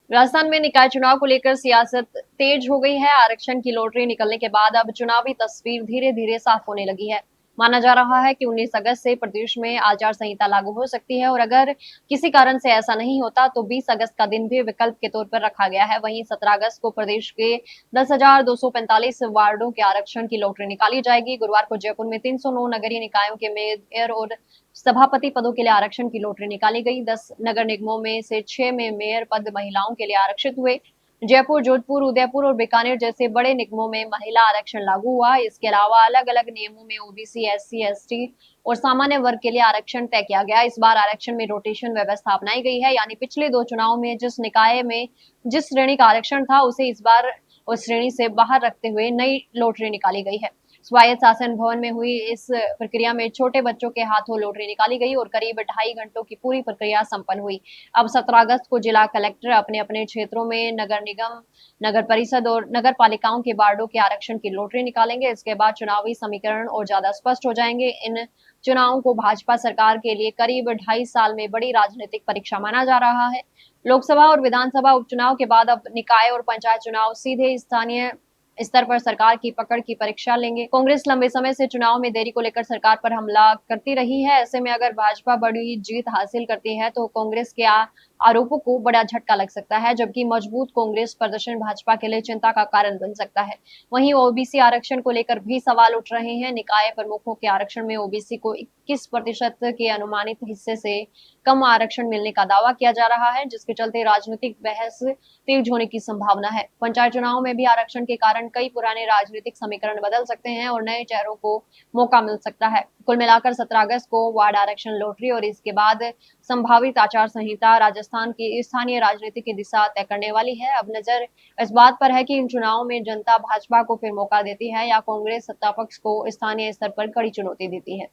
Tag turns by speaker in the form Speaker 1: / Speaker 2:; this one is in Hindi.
Speaker 1: राजस्थान में निकाय चुनाव को लेकर सियासत तेज हो गई है। आरक्षण की लॉटरी निकलने के बाद अब चुनावी तस्वीर धीरे धीरे साफ होने लगी है। माना जा रहा है कि 19 अगस्त से प्रदेश में आचार संहिता लागू हो सकती है और अगर किसी कारण से ऐसा नहीं होता तो 20 अगस्त का दिन भी विकल्प के तौर पर रखा गया है। वहीं 17 अगस्त को प्रदेश के 10,245 वार्डों के आरक्षण की लॉटरी निकाली जाएगी। गुरुवार को जयपुर में 309 नगरीय निकायों के मेयर और सभापति पदों के लिए आरक्षण की लॉटरी निकाली गई। 10 नगर निगमों में से 6 में मेयर पद महिलाओं के लिए आरक्षित हुए। जयपुर, जोधपुर, उदयपुर और बीकानेर जैसे बड़े निगमों में महिला आरक्षण लागू हुआ। इसके अलावा अलग-अलग नियमों में ओबीसी, एससी, एसटी और सामान्य वर्ग के लिए आरक्षण तय किया गया। इस बार आरक्षण में रोटेशन व्यवस्था अपनाई गई है, यानी पिछले 2 चुनाव में जिस निकाय में जिस श्रेणी का आरक्षण था, उसे इस बार उस श्रेणी से बाहर रखते हुए नई लॉटरी निकाली गई है। स्वायत्त शासन भवन में हुई इस प्रक्रिया में छोटे बच्चों के हाथों लॉटरी निकाली गई और करीब 2.5 घंटों की पूरी प्रक्रिया संपन्न हुई। अब 17 अगस्त को जिला कलेक्टर अपने अपने क्षेत्रों में नगर निगम, नगर परिषद और नगर पालिकाओं के वार्डों के आरक्षण की लॉटरी निकालेंगे। इसके बाद चुनावी समीकरण और ज्यादा स्पष्ट हो जाएंगे। इन चुनावों को भाजपा सरकार के लिए करीब 2.5 साल में बड़ी राजनीतिक परीक्षा माना जा रहा है। लोकसभा और विधानसभा उपचुनाव के बाद अब निकाय और पंचायत चुनाव सीधे स्थानीय स्तर पर सरकार की पकड़ की परीक्षा लेंगे। कांग्रेस लंबे समय से चुनाव में देरी को लेकर सरकार पर हमला करती रही है। ऐसे में अगर भाजपा बड़ी जीत हासिल करती है तो कांग्रेस के आरोपों को बड़ा झटका लग सकता है, जबकि मजबूत कांग्रेस प्रदर्शन भाजपा के लिए चिंता का कारण बन सकता है। वहीं ओबीसी आरक्षण को लेकर भी सवाल उठ रहे हैं। निकाय प्रमुखों के आरक्षण में ओबीसी को 21% के अनुमानित हिस्से से कम आरक्षण मिलने का दावा किया जा रहा है, जिसके चलते राजनीतिक बहस तेज होने की संभावना है। पंचायत चुनाव में भी आरक्षण के कारण कई पुराने राजनीतिक समीकरण बदल सकते हैं और नए चेहरों को मौका मिल सकता है। कुल मिलाकर 17 अगस्त को वार्ड आरक्षण लॉटरी और इसके बाद संभावित आचार संहिता राजस्थान की स्थानीय राजनीति की दिशा तय करने वाली है। अब नजर इस बात पर है कि इन चुनावों में जनता भाजपा को फिर मौका देती है या कांग्रेस सत्ता पक्ष को स्थानीय स्तर पर कड़ी चुनौती देती है।